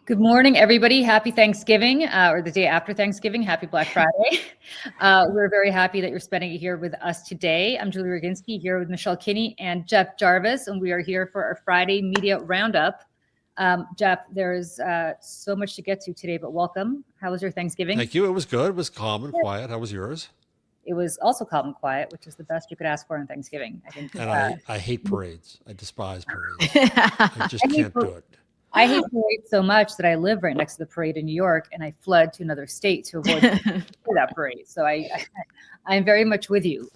Good morning, everybody. Happy Thanksgiving, or the day after Thanksgiving. Happy Black Friday. We're very happy that you're spending it here with us today. I'm Julie Roginski here with Michelle Kinney and Jeff Jarvis, and we are here for our Friday Media Roundup. Jeff, there's so much to get to today, but welcome. How was your Thanksgiving? Thank you. It was good. It was calm and quiet. How was yours? It was also calm and quiet, which is the best you could ask for on Thanksgiving, I think. And I hate parades. I despise parades. I just can't do it. I hate parades so much that I live right next to the parade in New York, and I fled to another state to avoid that parade. So I'm very much with you.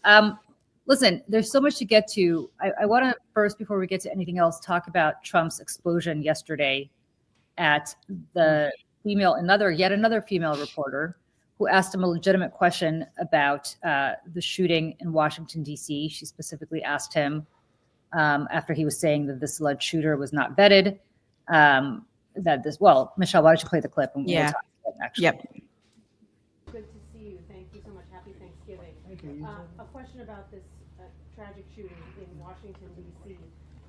Listen, there's so much to get to. I want to first, before we get to anything else, talk about Trump's explosion yesterday at the yet another female reporter who asked him a legitimate question about the shooting in Washington, D.C. She specifically asked him after he was saying that this alleged shooter was not vetted. Michelle, why don't you play the clip and we'll talk about it actually. Yep. Good to see you. Thank you so much. Happy Thanksgiving. Thank you. A question about this tragic shooting in Washington, D.C.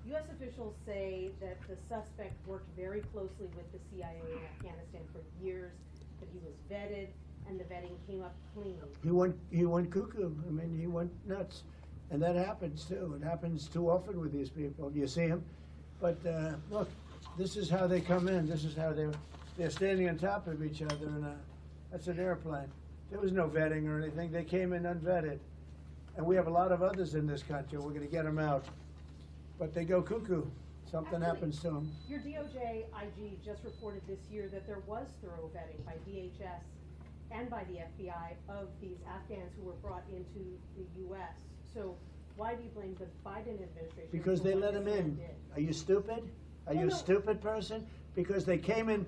U.S. officials say that the suspect worked very closely with the CIA in Afghanistan for years, that he was vetted, and the vetting came up clean. He went cuckoo. I mean, he went nuts. And that happens too. It happens too often with these people. You see them. But look, this is how they come in. This is how they're standing on top of each other, and that's an airplane. There was no vetting or anything. They came in unvetted. And we have a lot of others in this country. We're going to get them out. But they go cuckoo. Something happens to them. Your DOJ IG just reported this year that there was thorough vetting by DHS and by the FBI of these Afghans who were brought into the U.S. So why do you blame the Biden administration? Because they let them in. Are you stupid? Are you a stupid person? Because they came on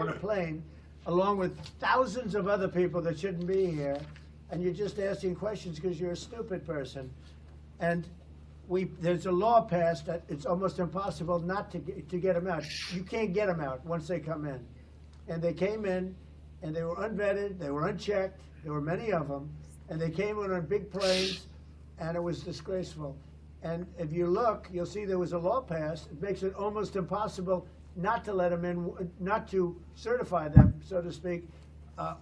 a plane along with thousands of other people that shouldn't be here, and you're just asking questions because you're a stupid person. And there's a law passed that it's almost impossible not to get them out. You can't get them out once they come in. And they came in, and they were unvetted, they were unchecked, there were many of them, and they came in on big planes, and it was disgraceful. And if you look, you'll see there was a law passed. It makes it almost impossible not to let them in, not to certify them, so to speak,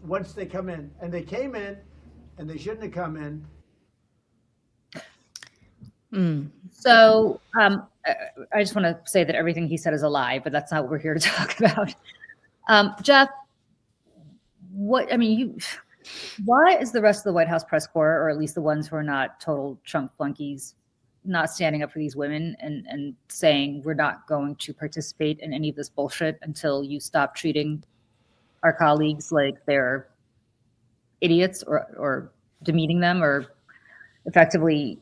once they come in. And they came in, and they shouldn't have come in. So I just want to say that everything he said is a lie, but that's not what we're here to talk about. Jeff, why is the rest of the White House press corps, or at least the ones who are not total Trump flunkies, not standing up for these women and saying we're not going to participate in any of this bullshit until you stop treating our colleagues like they're idiots or demeaning them or effectively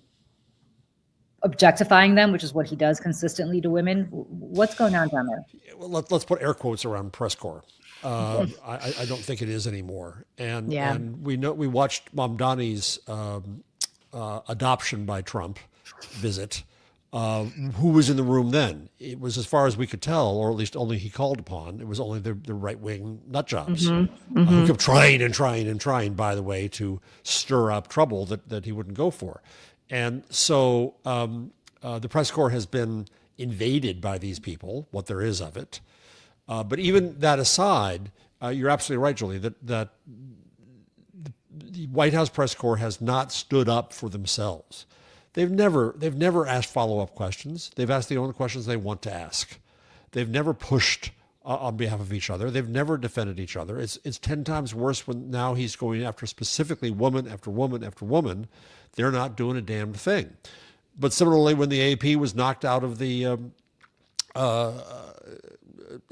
objectifying them, which is what he does consistently to women? What's going on down there? Well, let's put air quotes around press corps. I don't think it is anymore. And we watched Mamdani's adoption by Trump visit. Who was in the room then? It was, as far as we could tell, or at least only he called upon, it was only the right-wing nut jobs who kept trying, by the way, to stir up trouble that he wouldn't go for. And so the press corps has been invaded by these people, what there is of it. But even that aside, you're absolutely right, Julie, that the White House press corps has not stood up for themselves. They've never asked follow-up questions. They've asked the only questions they want to ask. They've never pushed on behalf of each other. They've never defended each other. It's 10 times worse when now he's going after specifically woman after woman after woman. They're not doing a damn thing. But similarly, when the AP was knocked out of the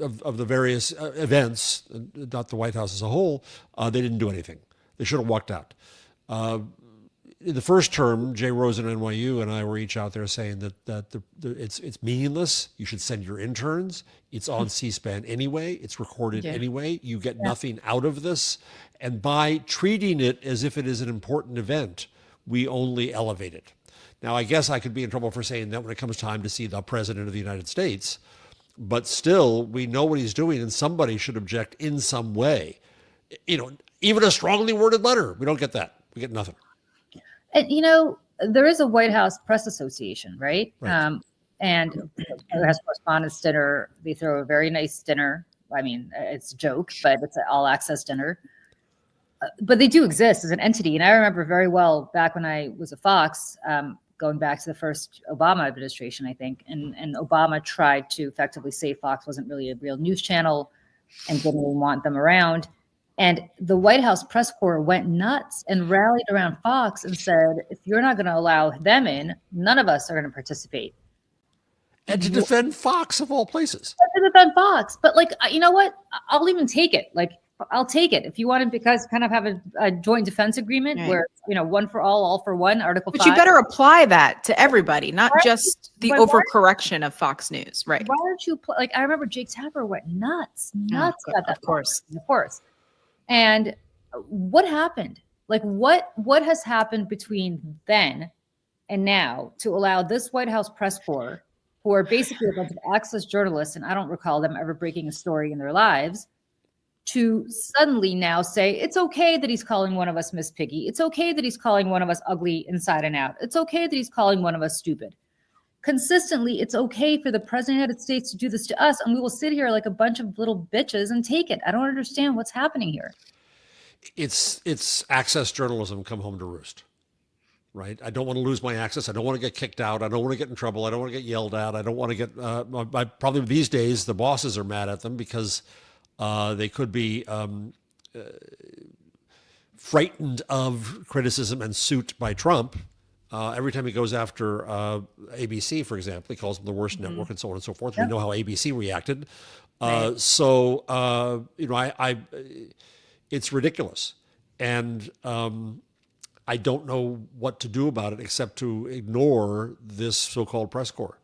of the various events, not the White House as a whole, they didn't do anything. They should have walked out. In the first term, Jay Rosen and NYU and I were each out there saying that it's meaningless. You should send your interns. It's on C-SPAN anyway. It's recorded anyway. You get nothing out of this. And by treating it as if it is an important event, we only elevate it. Now, I guess I could be in trouble for saying that when it comes time to see the President of the United States, but still, we know what he's doing, and somebody should object in some way. Even a strongly worded letter. We don't get that. We get nothing. And, there is a White House Press Association, right? And White House Correspondents' Dinner, they throw a very nice dinner I mean, it's a joke, but it's an all access dinner. But they do exist as an entity. And I remember very well back when I was at Fox, going back to the first Obama administration, I think, and Obama tried to effectively say Fox wasn't really a real news channel and didn't even want them around. And the White House press corps went nuts and rallied around Fox and said, if you're not going to allow them in, none of us are going to participate. And to defend Fox of all places. To defend Fox. But like, you know what? I'll even take it. Like, I'll take it. If you want to because kind of have a joint defense agreement where, you know, one for all for one, Article 5. But you better apply that to everybody, not just the overcorrection of Fox News. Right. Why don't you, like, I remember Jake Tapper went nuts about that. Of course. And what happened? Like, what has happened between then and now to allow this White House press corps, who are basically a bunch of access journalists, and I don't recall them ever breaking a story in their lives, to suddenly now say, it's okay that he's calling one of us Miss Piggy. It's okay that he's calling one of us ugly inside and out. It's okay that he's calling one of us stupid. Consistently, it's okay for the president of the United States to do this to us, and we will sit here like a bunch of little bitches and take it. I don't understand what's happening here. It's access journalism come home to roost, right? I don't want to lose my access. I don't want to get kicked out. I don't want to get in trouble. I don't want to get yelled at. I don't want to get, probably these days, the bosses are mad at them because they could be frightened of criticism and suit by Trump. Every time he goes after ABC, for example, he calls them the worst network and so on and so forth. We know how ABC reacted. So, you know, it's ridiculous. And I don't know what to do about it except to ignore this so-called press corps.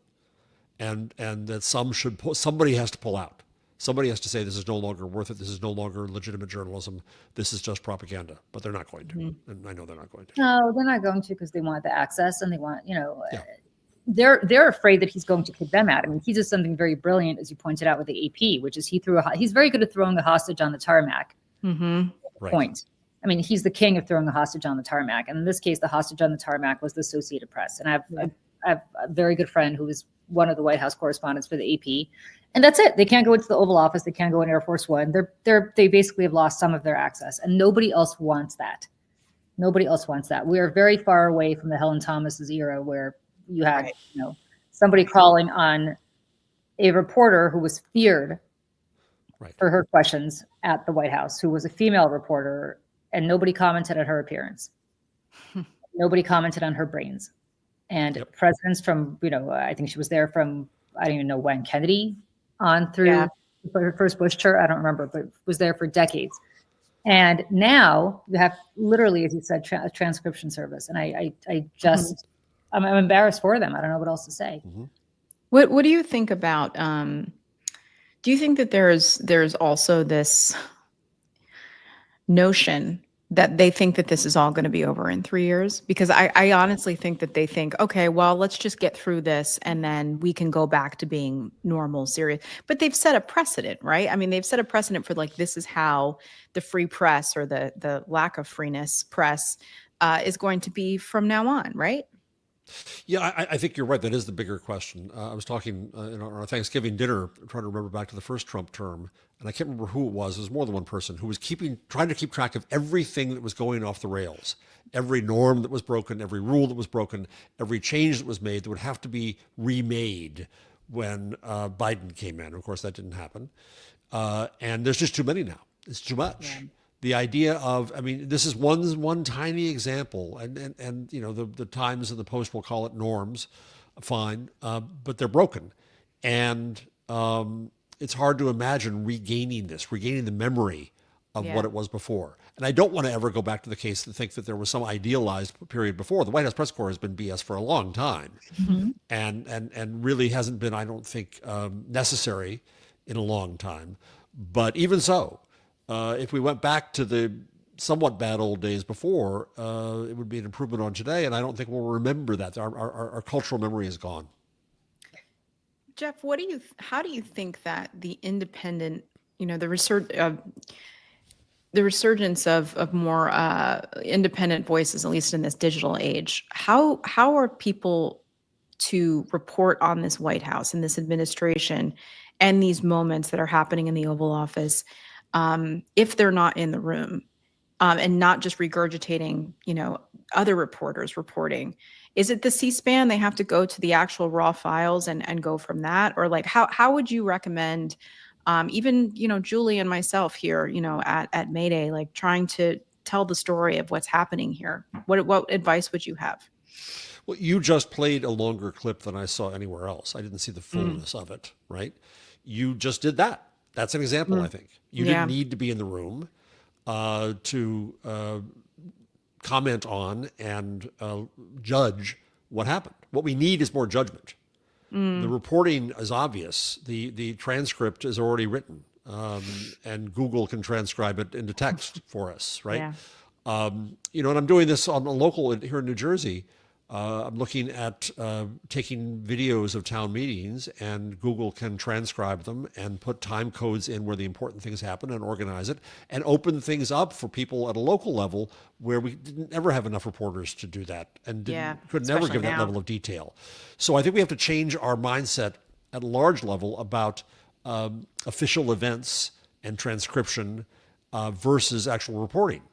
And that somebody has to pull out. Somebody has to say this is no longer worth it. This is no longer legitimate journalism. This is just propaganda. But they're not going to. And I know they're not going to. No, they're not going to because they want the access and they want, you know, they're afraid that he's going to kick them out. I mean, he does something very brilliant, as you pointed out with the AP, which is he's very good at throwing the hostage on the tarmac. Right. Point. I mean, he's the king of throwing the hostage on the tarmac. And in this case, the hostage on the tarmac was the Associated Press. And I have a very good friend who is one of the White House correspondents for the AP. And that's it. They can't go into the Oval Office. They can't go in Air Force One. They basically have lost some of their access, and nobody else wants that. Nobody else wants that. We are very far away from the Helen Thomas's era, where you had, you know, somebody calling on a reporter who was feared for her questions at the White House, who was a female reporter, and nobody commented on her appearance. Nobody commented on her brains. And presidents from, you know, I think she was there from, I don't even know when, Kennedy on through her first Bush term. I don't remember, but was there for decades. And now you have literally, as you said, a transcription service. And I just, I'm embarrassed for them. I don't know what else to say. What do you think about, do you think that there's also this notion that they think that this is all going to be over in 3 years? Because I honestly think that they think, okay, well, let's just get through this and then we can go back to being normal, serious. But they've set a precedent, right? I mean, they've set a precedent for like, this is how the free press or the lack of freeness press is going to be from now on, right? Yeah, I think you're right. That is the bigger question. I was talking in our Thanksgiving dinner, trying to remember back to the first Trump term, and I can't remember who it was. It was more than one person who was trying to keep track of everything that was going off the rails, every norm that was broken, every rule that was broken, every change that was made that would have to be remade when Biden came in. Of course, that didn't happen. And there's just too many now. It's too much. Yeah. The idea of, I mean, this is one tiny example, and you know, the Times and the Post will call it norms, fine, but they're broken, and it's hard to imagine regaining the memory of what it was before. And I don't want to ever go back to the case to think that there was some idealized period before. The White House press corps has been BS for a long time, and really hasn't been, I don't think, necessary in a long time. But even so. If we went back to the somewhat bad old days before, it would be an improvement on today, and I don't think we'll remember that. Our cultural memory is gone. Jeff, how do you think that the independent, you know, the resurgence of more independent voices, at least in this digital age, how are people to report on this White House and this administration and these moments that are happening in the Oval Office, if they're not in the room, and not just regurgitating, other reporters reporting? Is it the C-SPAN? They have to go to the actual raw files and go from that? Or like, how would you recommend, even, Julie and myself here, at Mayday, like trying to tell the story of what's happening here? What advice would you have? Well, you just played a longer clip than I saw anywhere else. I didn't see the fullness of it, right? You just did that. That's an example, I think. You didn't need to be in the room to comment on and judge what happened. What we need is more judgment. The reporting is obvious. The transcript is already written, and Google can transcribe it into text for us, right? Yeah. And I'm doing this on a local here in New Jersey. I'm looking at taking videos of town meetings, and Google can transcribe them and put time codes in where the important things happen and organize it and open things up for people at a local level where we didn't ever have enough reporters to do that and could never give that level of detail. So I think we have to change our mindset at a large level about official events and transcription versus actual reporting.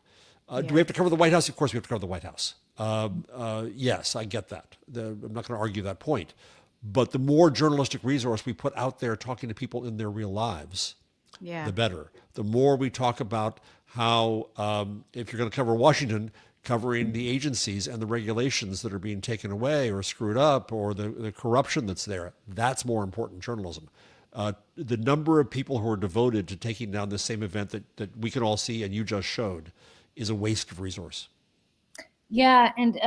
Do we have to cover the White House? Of course we have to cover the White House. Yes, I get that. I'm not going to argue that point. But the more journalistic resource we put out there talking to people in their real lives, the better. The more we talk about how, if you're going to cover Washington, covering the agencies and the regulations that are being taken away or screwed up, or the corruption that's there, that's more important journalism. The number of people who are devoted to taking down the same event that we can all see and you just showed is a waste of resource. Yeah, and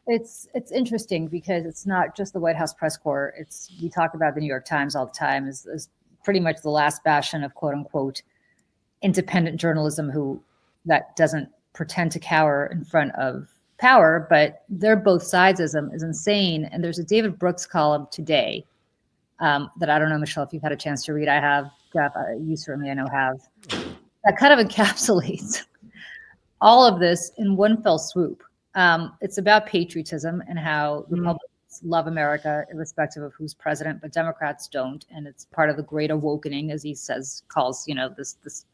it's interesting because it's not just the White House press corps. We talk about the New York Times all the time as pretty much the last bastion of quote unquote independent journalism that doesn't pretend to cower in front of power, but they're both sides-ism is insane. And there's a David Brooks column today that I don't know, Michelle, if you've had a chance to read. I have, Jeff, you certainly I know have. That kind of encapsulates all of this in one fell swoop. It's about patriotism and how Republicans love America irrespective of who's president, but Democrats don't. And it's part of the great awakening, as he calls, this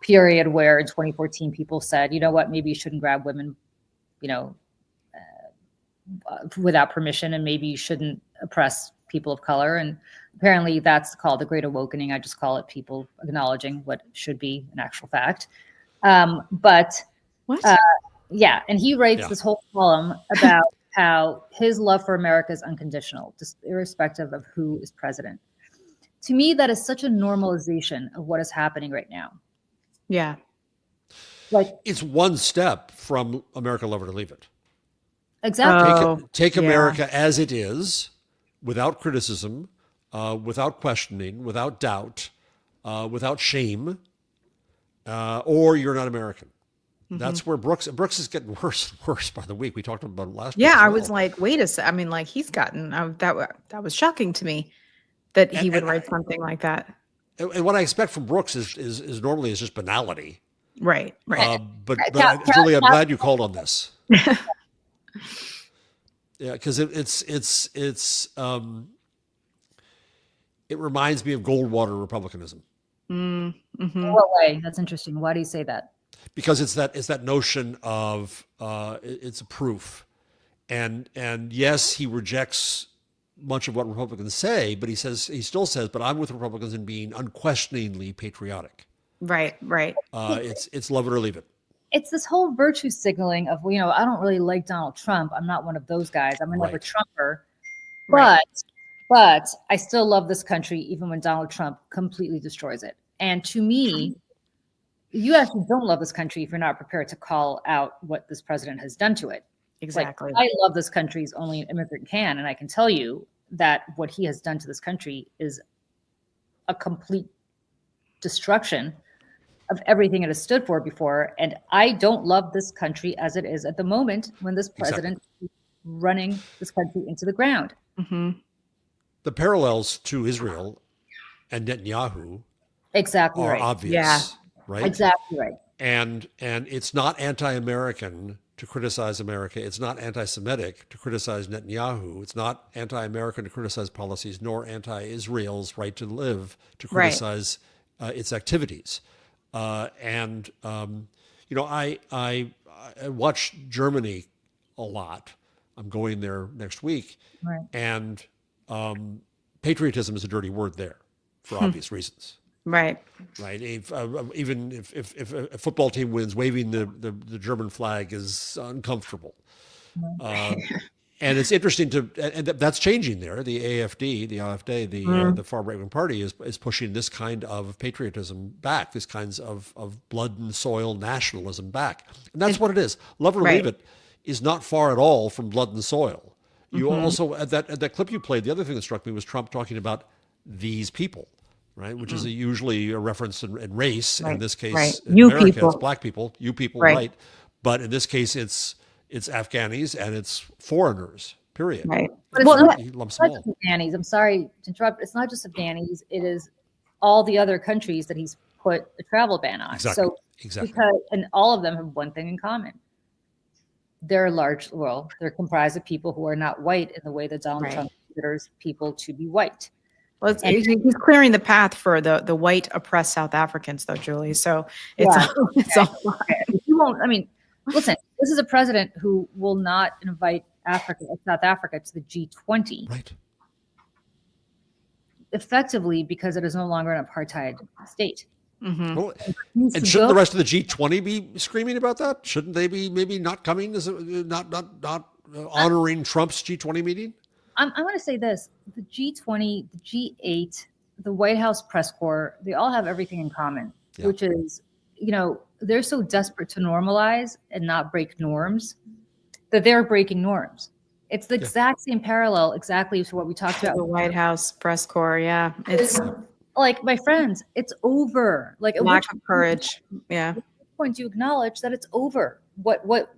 period where in 2014 people said, you know what, maybe you shouldn't grab women, without permission, and maybe you shouldn't oppress people of color. And apparently that's called the great awakening. I just call it people acknowledging what should be an actual fact. But yeah, and he writes this whole column about how his love for America is unconditional, just irrespective of who is president. To me, that is such a normalization of what is happening right now. Yeah. Like, it's one step from America Love It or Leave It. Exactly. Take America as it is, without criticism, without questioning, without doubt, without shame, or you're not American. That's where Brooks is getting worse and worse by the week. We talked about it last week. Yeah, I was like, wait a second. I mean, like he's gotten that was shocking to me that he would write something like that. And what I expect from Brooks is normally just banality. Right. But Julie, I'm glad you called on this. Yeah, because it reminds me of Goldwater republicanism. In what way? That's interesting. Why do you say that? Because it's that notion of it's a proof, and yes, he rejects much of what Republicans say, but he still says, but I'm with Republicans in being unquestioningly patriotic. Right. It's love it or leave it. It's this whole virtue signaling of, I don't really like Donald Trump. I'm not one of those guys. I'm another Trumper. But I still love this country, even when Donald Trump completely destroys it. And to me, you actually don't love this country if you're not prepared to call out what this president has done to it. Exactly. Like, I love this country as only an immigrant can. And I can tell you that what he has done to this country is a complete destruction of everything it has stood for before. And I don't love this country as it is at the moment when this president is running this country into the ground. Mm-hmm. The parallels to Israel and Netanyahu are obvious. Yeah. Right? Exactly right. And it's not anti-American to criticize America. It's not anti-Semitic to criticize Netanyahu. It's not anti-American to criticize policies, nor anti-Israel's right to live to criticize its activities. I watch Germany a lot. I'm going there next week, and patriotism is a dirty word there for obvious reasons. Right. Even if a football team wins, waving the German flag is uncomfortable. And it's interesting and that's changing there. The AfD, the far right wing party is pushing this kind of patriotism back, this kinds of blood and soil nationalism back. And that's what it is. Love or leave it is not far at all from blood and soil. You also, at that clip you played, the other thing that struck me was Trump talking about these people. Right, which is usually a reference in race. In this case, in America, it's black people, you people, right? But in this case, it's Afghanis and it's foreigners. Period. Right. But he lumps them all. Afghanis. I'm sorry to interrupt. It's not just Afghanis. It is all the other countries that he's put a travel ban on. Exactly. And all of them have one thing in common. They're they're comprised of people who are not white in the way that Donald Trump considers people to be white. Well, he's clearing the path for the white oppressed South Africans, though, Julie. So it's all you won't. I mean, listen. This is a president who will not invite South Africa to the G20, right? Effectively, because it is no longer an apartheid state. Well, and shouldn't the rest of the G20 be screaming about that? Shouldn't they be maybe not coming, not honoring Trump's G20 meeting? I'm going to say this: the G20, the G8, the White House press corps, they all have everything in common, which is, they're so desperate to normalize and not break norms that they're breaking norms. It's the exact same parallel exactly to what we talked about. The White House press corps, it's like, my friends, it's over. Like, lack of courage. At what point do you acknowledge that it's over? What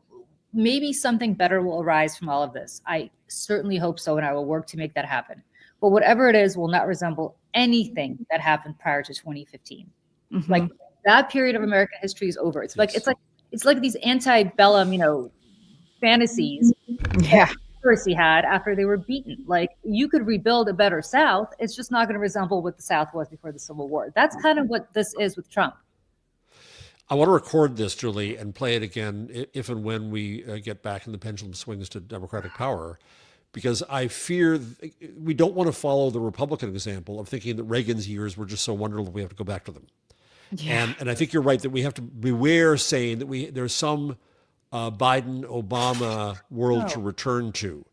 maybe something better will arise from all of this. I certainly hope so, and I will work to make that happen. But whatever it is will not resemble anything that happened prior to 2015. Like, that period of American history is over. It's like these antebellum, fantasies Conspiracy had after they were beaten. Like, you could rebuild a better South. It's just not going to resemble what the South was before the Civil War. That's kind of what this is with Trump. I want to record this, Julie, and play it again if and when we get back and the pendulum swings to Democratic power, because I fear we don't want to follow the Republican example of thinking that Reagan's years were just so wonderful we have to go back to them. Yeah. And I think you're right that we have to beware saying that there's some Biden-Obama world to return to.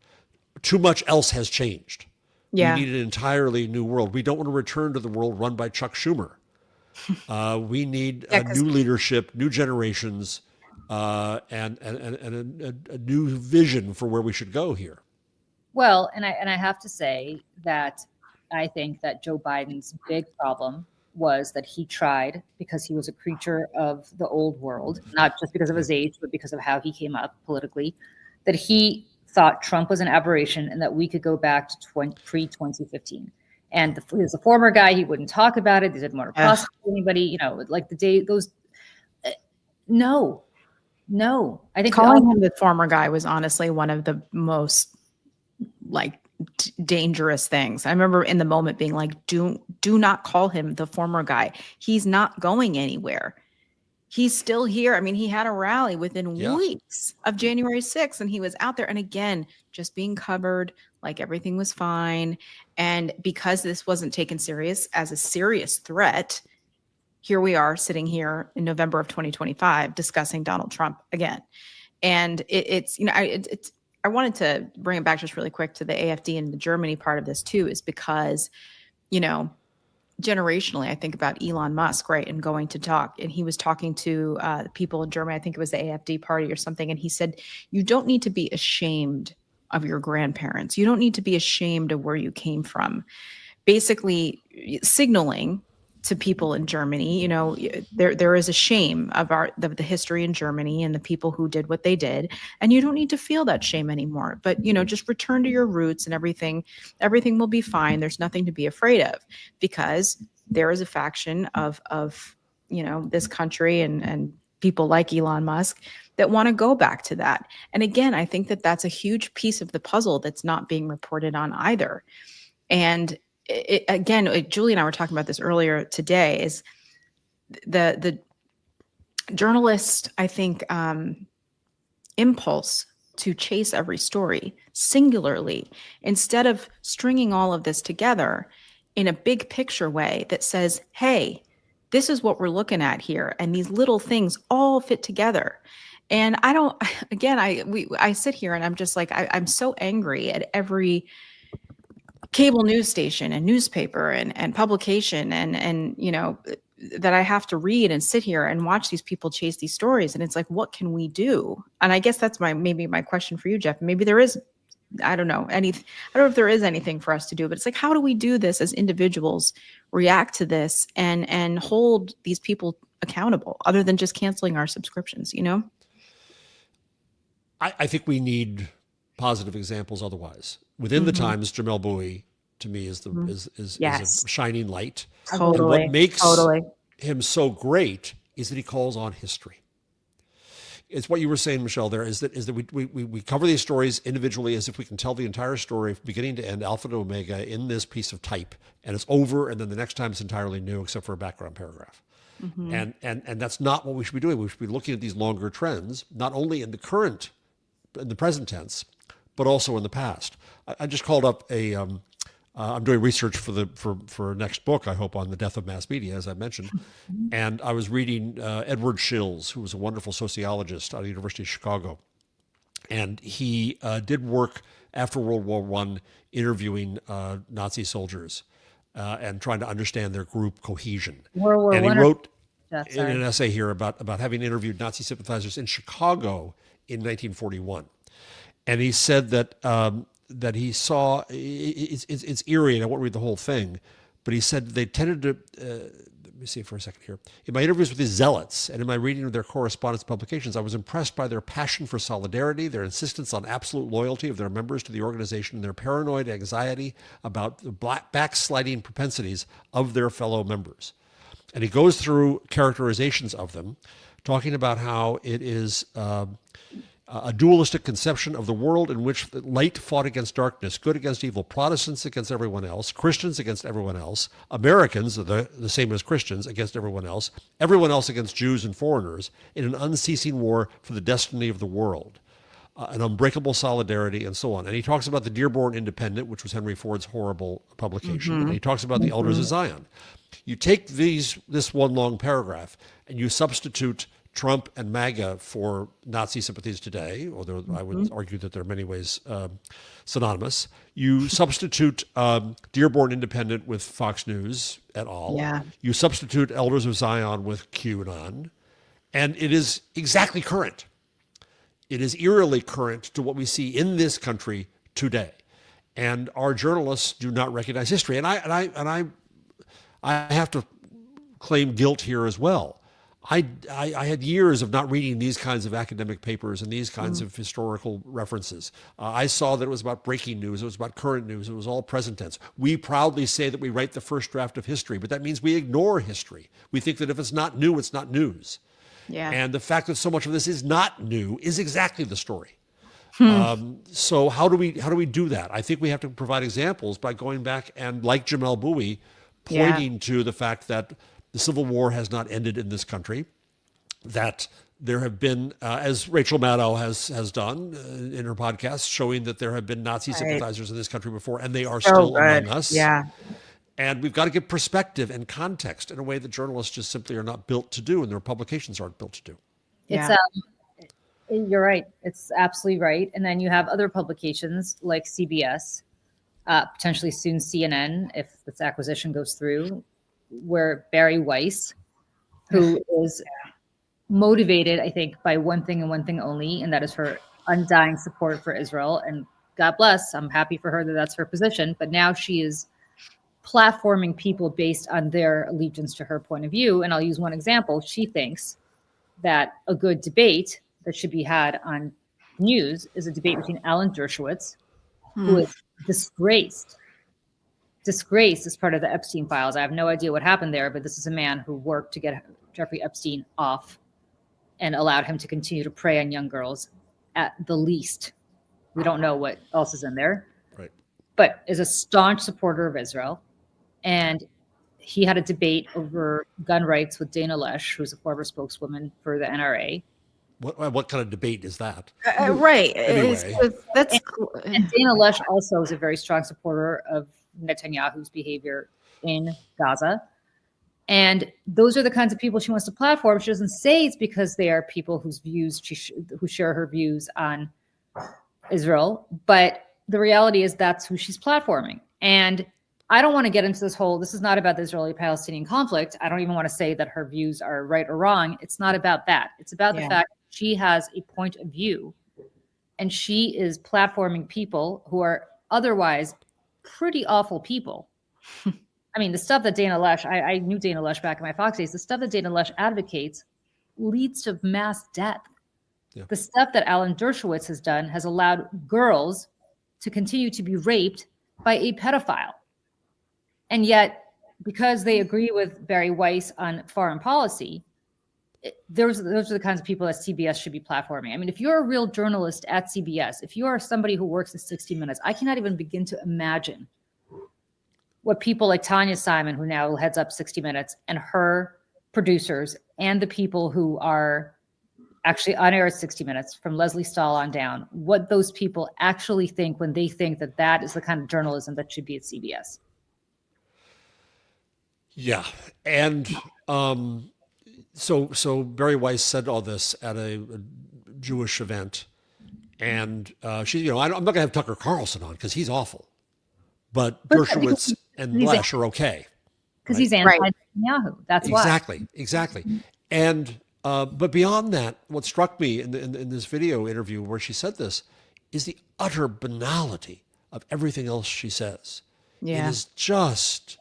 Too much else has changed. Yeah. We need an entirely new world. We don't want to return to the world run by Chuck Schumer. We need new leadership, new generations, and a new vision for where we should go here. Well, and I have to say that I think that Joe Biden's big problem was that he tried, because he was a creature of the old world, not just because of his age, but because of how he came up politically, that he thought Trump was an aberration and that we could go back to pre-2015. And he was a former guy. He wouldn't talk about it. He didn't want to prosecute anybody, like the day those. No. I think calling him the former guy was honestly one of the most dangerous things. I remember in the moment being like, do not call him the former guy. He's not going anywhere. He's still here. I mean, he had a rally within weeks of January 6th, and he was out there. And again, just being covered, like everything was fine. And because this wasn't taken serious as a serious threat, here we are sitting here in November of 2025 discussing Donald Trump again. And I wanted to bring it back just really quick to the AfD and the Germany part of this too, is because, generationally, I think about Elon Musk, right, and going to talk. And he was talking to people in Germany, I think it was the AfD party or something. And he said, you don't need to be ashamed of your grandparents. You don't need to be ashamed of where you came from. Basically signaling to people in Germany, there is a shame of the history in Germany and the people who did what they did, and you don't need to feel that shame anymore. But just return to your roots, and everything will be fine. There's nothing to be afraid of, because there is a faction of this country and people like Elon Musk that want to go back to that. And again, I think that that's a huge piece of the puzzle that's not being reported on either. And again, Julie and I were talking about this earlier today, is the journalist, I think, impulse to chase every story singularly, instead of stringing all of this together in a big picture way that says, hey, this is what we're looking at here, and these little things all fit together. And I sit here and I'm just like, I'm so angry at every cable news station and newspaper and publication and that I have to read and sit here and watch these people chase these stories. And it's like, what can we do? And I guess that's maybe my question for you, Jeff. Maybe there is, I don't know if there is anything for us to do, but it's like, how do we do this as individuals, react to this and hold these people accountable other than just canceling our subscriptions, I think we need positive examples otherwise. Within the Times, Jamel Bouie, to me, is a shining light. Totally. And what makes him so great is that he calls on history. It's what you were saying, Michelle, there is that we cover these stories individually as if we can tell the entire story from beginning to end, alpha to omega, in this piece of type, and it's over, and then the next time it's entirely new except for a background paragraph. And that's not what we should be doing. We should be looking at these longer trends, not only in the present tense, but also in the past. I just called up I'm doing research for a next book, I hope, on the death of mass media, as I mentioned. And I was reading Edward Shills, who was a wonderful sociologist out of the University of Chicago. And he did work after World War I interviewing Nazi soldiers and trying to understand their group cohesion. And he wrote in an essay here about having interviewed Nazi sympathizers in Chicago in 1941. And he said that he saw, it's eerie, and I won't read the whole thing, but he said they tended to, let me see for a second here. In my interviews with these zealots and in my reading of their correspondence publications, I was impressed by their passion for solidarity, their insistence on absolute loyalty of their members to the organization, and their paranoid anxiety about the backsliding propensities of their fellow members. And he goes through characterizations of them, talking about how it is a dualistic conception of the world in which light fought against darkness, good against evil, Protestants against everyone else, Christians against everyone else, Americans, the same as Christians, against everyone else against Jews and foreigners, in an unceasing war for the destiny of the world, an unbreakable solidarity, and so on. And he talks about the Dearborn Independent, which was Henry Ford's horrible publication, and he talks about the Elders of Zion. You take this one long paragraph and you substitute Trump and MAGA for Nazi sympathies today, although I would argue that they're in many ways synonymous. You substitute Dearborn Independent with Fox News et al. Yeah. You substitute Elders of Zion with QAnon, and it is exactly current. It is eerily current to what we see in this country today. And our journalists do not recognize history. And I have to claim guilt here as well. I had years of not reading these kinds of academic papers and these kinds of historical references. I saw that it was about breaking news. It was about current news. It was all present tense. We proudly say that we write the first draft of history, but that means we ignore history. We think that if it's not new, it's not news. Yeah. And the fact that so much of this is not new is exactly the story. So how do we do that? I think we have to provide examples by going back and, like Jamel Bouie, pointing to the fact that the Civil War has not ended in this country, that there have been, as Rachel Maddow has done in her podcast, showing that there have been Nazi sympathizers in this country before, and they are still among us. Yeah. And we've got to give perspective and context in a way that journalists just simply are not built to do, and their publications aren't built to do. Yeah. You're right. It's absolutely right. And then you have other publications like CBS, potentially soon CNN, if this acquisition goes through, where Barry Weiss, who is motivated, I think, by one thing and one thing only, and that is her undying support for Israel. And God bless, I'm happy for her that that's her position. But now she is platforming people based on their allegiance to her point of view. And I'll use one example. She thinks that a good debate that should be had on news is a debate between Alan Dershowitz, who is disgraced as part of the Epstein files. I have no idea what happened there, but this is a man who worked to get Jeffrey Epstein off and allowed him to continue to prey on young girls at the least. We don't know what else is in there. Right. But is a staunch supporter of Israel. And he had a debate over gun rights with Dana Loesch, who's a former spokeswoman for the NRA. What kind of debate is that? Right. Anyway. That's And Dana Loesch also is a very strong supporter of Netanyahu's behavior in Gaza. And those are the kinds of people she wants to platform. She doesn't say it's because they are people whose views who share her views on Israel, but the reality is that's who she's platforming. And I don't want to get into this is not about the Israeli-Palestinian conflict. I don't even want to say that her views are right or wrong. It's not about that. It's about the fact that she has a point of view, and she is platforming people who are otherwise pretty awful people. I mean, the stuff that Dana Loesch, I knew Dana Loesch back in my Fox days, the stuff that Dana Loesch advocates leads to mass death. Yeah. The stuff that Alan Dershowitz has done has allowed girls to continue to be raped by a pedophile. And yet, because they agree with Barry Weiss on foreign policy, those are the kinds of people that CBS should be platforming. I mean, if you're a real journalist at CBS, if you are somebody who works at 60 Minutes, I cannot even begin to imagine what people like Tanya Simon, who now heads up 60 Minutes, and her producers, and the people who are actually on air at 60 Minutes, from Leslie Stahl on down, what those people actually think when they think that that is the kind of journalism that should be at CBS. Yeah. And so Barry Weiss said all this at a Jewish event. And she, I'm not going to have Tucker Carlson on because he's awful. But Dershowitz and Loesch are okay. Because he's anti-Netanyahu. That's why. Exactly. And but beyond that, what struck me in this video interview where she said this is the utter banality of everything else she says. Yeah. It is just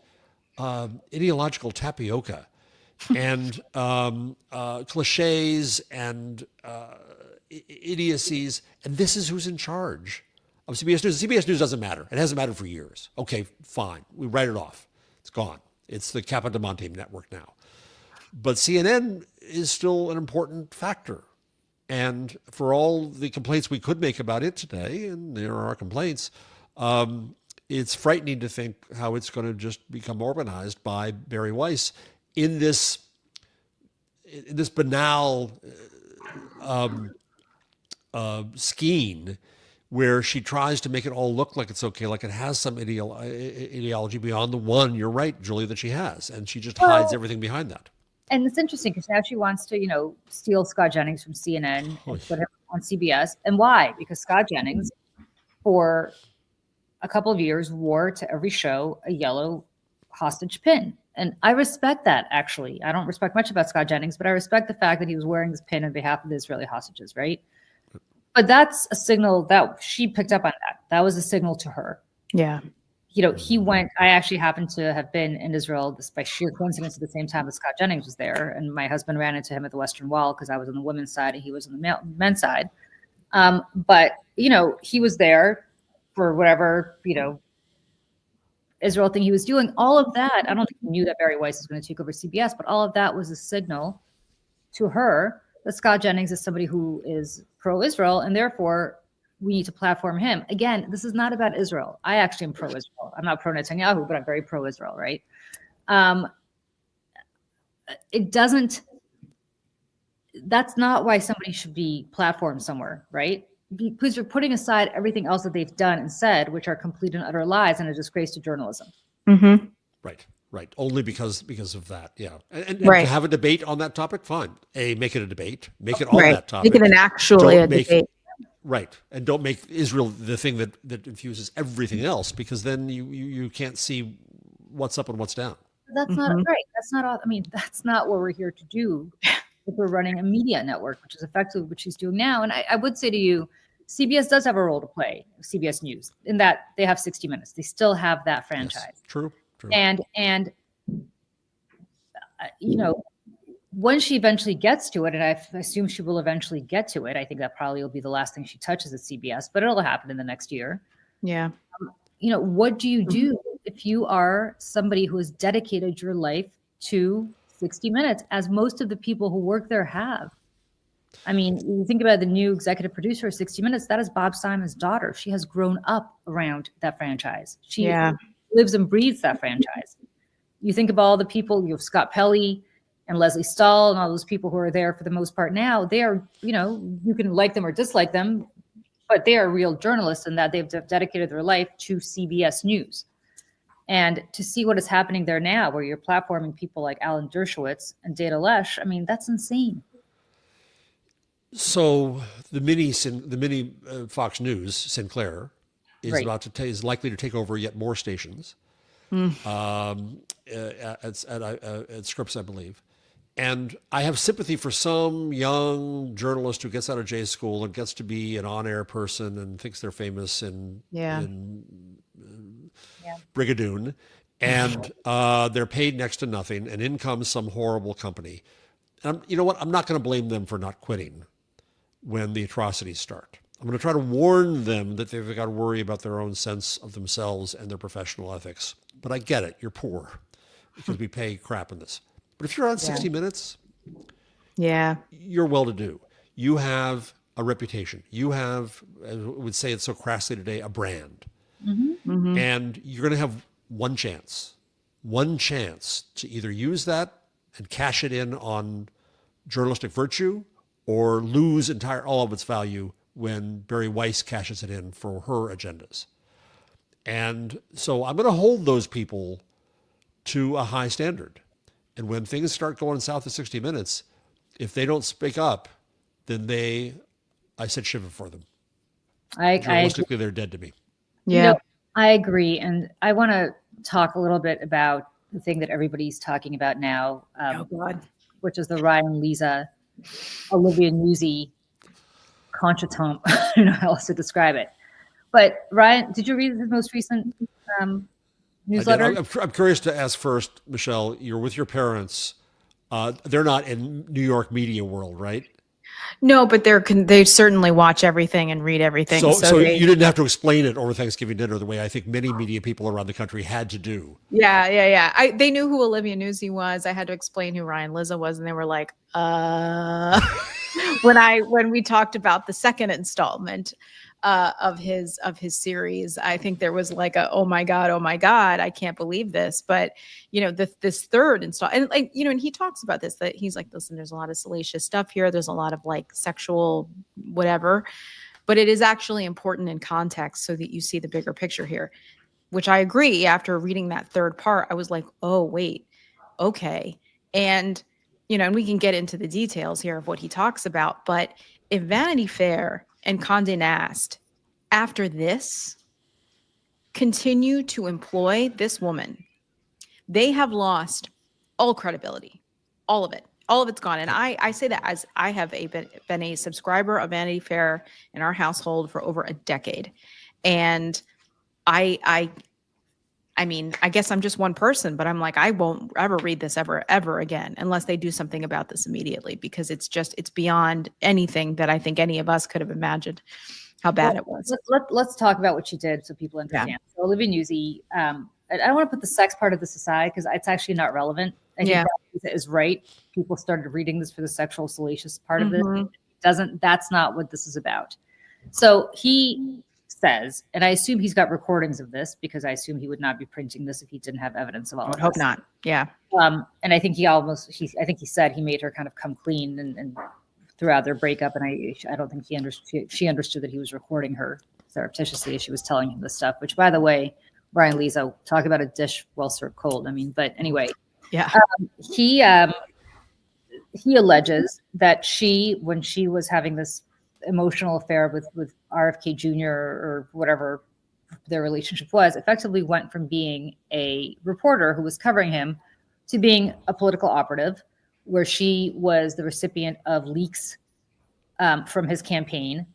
ideological tapioca and cliches and idiocies. And this is who's in charge of CBS News. CBS News doesn't matter. It hasn't mattered for years. Okay, fine. We write it off. It's gone. It's the Capodimonte network now. But CNN is still an important factor. And for all the complaints we could make about it today, and there are complaints, it's frightening to think how it's going to just become organized by Barry Weiss in this banal scheme where she tries to make it all look like it's okay, like it has some ideology beyond the one, you're right, Julie, that she has. And she just hides everything behind that. And it's interesting because now she wants to, steal Scott Jennings from CNN and put him on CBS. And why? Because Scott Jennings, for a couple of years, wore to every show a yellow hostage pin. And I respect that, actually. I don't respect much about Scott Jennings, but I respect the fact that he was wearing this pin on behalf of the Israeli hostages, right? But that's a signal that she picked up on that. That was a signal to her. Yeah. He went, I actually happened to have been in Israel by sheer coincidence at the same time that Scott Jennings was there. And my husband ran into him at the Western Wall because I was on the women's side and he was on the men's side. But, he was there for whatever, Israel thing he was doing. All of that, I don't think he knew that Barry Weiss was going to take over CBS, but all of that was a signal to her that Scott Jennings is somebody who is pro-Israel, and therefore we need to platform him. Again, this is not about Israel. I actually am pro-Israel. I'm not pro-Netanyahu, but I'm very pro-Israel, right? That's not why somebody should be platformed somewhere, right? Because you're putting aside everything else that they've done and said, which are complete and utter lies and a disgrace to journalism. Mm-hmm. Right. Only because of that. Yeah. And to have a debate on that topic, fine. Make it a debate. Make it on that topic. Make it a debate. Right. And don't make Israel the thing that infuses everything else, because then you can't see what's up and what's down. That's not right. That's not what we're here to do if we're running a media network, which is effectively what she's doing now. And I would say to you, CBS does have a role to play, CBS News, in that they have 60 Minutes. They still have that franchise. Yes, true. And when she eventually gets to it, and I assume she will eventually get to it, I think that probably will be the last thing she touches at CBS, but it'll happen in the next year. Yeah. What do you do if you are somebody who has dedicated your life to 60 Minutes, as most of the people who work there have? I mean, you think about the new executive producer of 60 Minutes, that is Bob Simon's daughter. She has grown up around that franchise. She lives and breathes that franchise. You think of all the people, you have Scott Pelley and Leslie Stahl and all those people who are there for the most part now. They are, you can like them or dislike them, but they are real journalists in that they've dedicated their life to CBS News. And to see what is happening there now, where you're platforming people like Alan Dershowitz and Dana Loesch, I mean, that's insane. So the mini Fox News, Sinclair, is is likely to take over yet more stations at Scripps, I believe. And I have sympathy for some young journalist who gets out of J school and gets to be an on-air person and thinks they're famous in Brigadoon, and they're paid next to nothing, and in comes some horrible company. And you know what? I'm not going to blame them for not quitting when the atrocities start. I'm going to try to warn them that they've got to worry about their own sense of themselves and their professional ethics. But I get it. You're poor because we pay crap in this. But if you're on 60 Minutes, you're well-to-do. You have a reputation. You have, I would say it so crassly today, a brand. And you're going to have one chance to either use that and cash it in on journalistic virtue or lose all of its value when Barry Weiss cashes it in for her agendas. And so I'm going to hold those people to a high standard. And when things start going south of 60 Minutes, if they don't speak up, then I said shiver for them. Journalistically, they're dead to me. Yeah. I agree. And I want to talk a little bit about the thing that everybody's talking about now, which is the Ryan Lisa, Olivia Newsy contretemps. I don't know how else to describe it. But Ryan, did you read his most recent newsletter? I'm curious to ask first, Michelle, you're with your parents. They're not in New York media world, right? No, but they certainly watch everything and read everything. So you didn't have to explain it over Thanksgiving dinner the way I think many media people around the country had to do. Yeah. They knew who Olivia Newsy was. I had to explain who Ryan Lizza was, and they were like, when we talked about the second installment of his series, I think there was like oh my god, I can't believe this. But this third installment, and and he talks about this, that he's like, listen, there's a lot of salacious stuff here, there's a lot of like sexual whatever, but it is actually important in context so that you see the bigger picture here, which I agree. After reading that third part, I was like, oh wait, okay. And and we can get into the details here of what he talks about, but if Vanity Fair and Condé Nast, after this, continue to employ this woman, they have lost all credibility, all of it. All of it's gone. And I say that as I have been a subscriber of Vanity Fair in our household for over a decade. And I mean, I guess I'm just one person, but I'm like, I won't ever read this ever again, unless they do something about this immediately, because it's beyond anything that I think any of us could have imagined how bad it was. Let's talk about what she did so people understand. Yeah. So Olivia Newsy, I don't want to put the sex part of this aside because it's actually not relevant. I think that is right. People started reading this for the sexual salacious part of this. That's not what this is about. So he says, and I assume he's got recordings of this because I assume he would not be printing this if he didn't have evidence of all of this. I would hope not. Yeah. And I think I think he said he made her kind of come clean and throughout their breakup. And I don't think she understood that he was recording her surreptitiously as she was telling him this stuff, which, by the way, Brian Lisa, talk about a dish well served cold. I mean, but anyway, he alleges that when she was having this emotional affair with RFK Jr. or whatever their relationship was, effectively went from being a reporter who was covering him to being a political operative, where she was the recipient of leaks from his campaign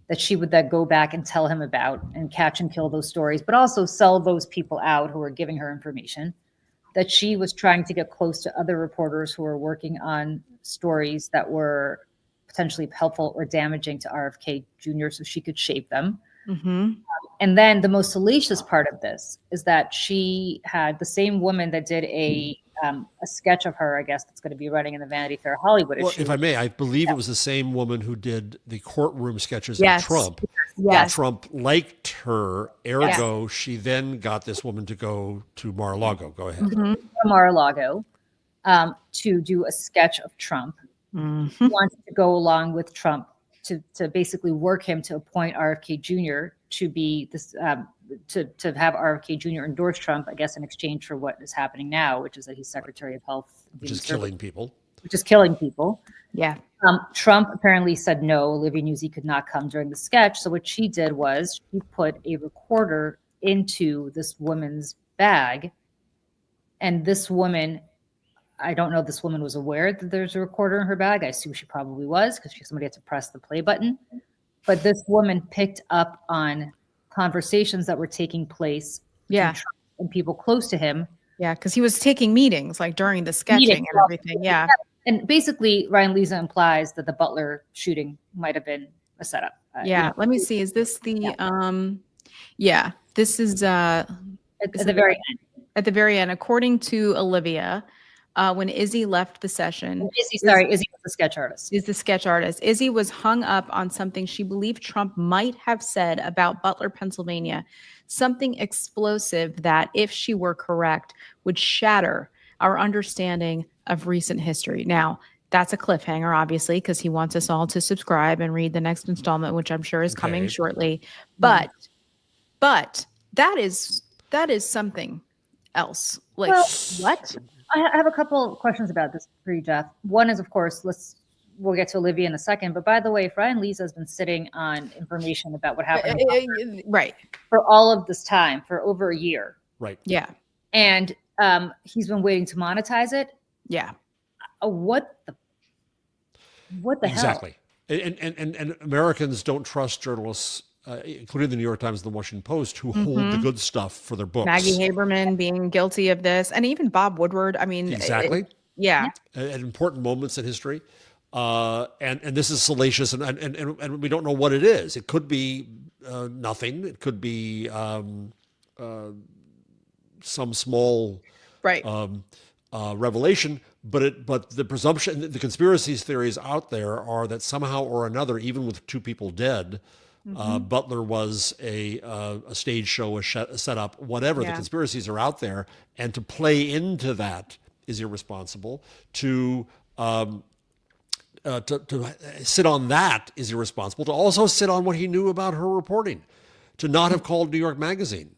that she would then go back and tell him about and catch and kill those stories, but also sell those people out who were giving her information, that she was trying to get close to other reporters who were working on stories that were potentially helpful or damaging to RFK Jr. so she could shape them. And then the most salacious part of this is that she had the same woman that did a a sketch of her, I guess, that's going to be running in the Vanity Fair Hollywood Well, issue. if I may, I believe it was the same woman who did the courtroom sketches of Yes. Trump. Yes. Trump liked her, ergo, she then got this woman to go to Mar-a-Lago. Go ahead. To Mar-a-Lago to do a sketch of Trump. Mhm. Wants to go along with Trump to basically work him to appoint RFK Jr. to be this to have RFK Jr. endorse Trump, I guess, in exchange for what is happening now, which is that he's Secretary of Health, Which is killing people. Which is killing people. Yeah. Trump apparently said no, Olivia Nuzzi could not come during the sketch. So what she did was she put a recorder into this woman's bag, and this woman, I don't know if this woman was aware that there's a recorder in her bag. I assume she probably was because somebody had to press the play button. But this woman picked up on conversations that were taking place Yeah. between Trump and people close to him. Yeah. Because he was taking meetings like during the sketching and everything. Yeah. And basically, Ryan Lisa implies that the Butler shooting might have been a setup. Yeah. Let me see. Is this the yeah. This is At the very end. at the very end, according to Olivia, when Izzy left the session. Izzy was the sketch artist. Is the sketch artist. Izzy was hung up on something she believed Trump might have said about Butler, Pennsylvania, something explosive that, if she were correct, would shatter our understanding of recent history. Now, that's a cliffhanger, obviously, because he wants us all to subscribe and read the next installment, which I'm sure is coming shortly. But that is something else. Like, Well, what? I have a couple of questions about this for you, Jeff. One is, of course, we'll get to Olivia in a second. But by the way, if Ryan Lisa has been sitting on information about what happened Right. for all of this time, for over a year, Right. Yeah. and he's been waiting to monetize it. Yeah. What the hell? Exactly. And Americans don't trust journalists, including the New York Times and the Washington Post, who hold the good stuff for their books. Maggie Haberman being guilty of this, and even Bob Woodward. I mean, Exactly. Yeah. At important moments in history. And this is salacious, and we don't know what it is. It could be nothing. It could be some small Right. revelation. But the presumption, the conspiracy theories out there are that somehow or another, even with two people dead, Butler was a stage show, a setup, whatever. The conspiracies are out there, and to play into that is irresponsible. To sit on that is irresponsible. To also sit on what he knew about her reporting, to not have called New York Magazine,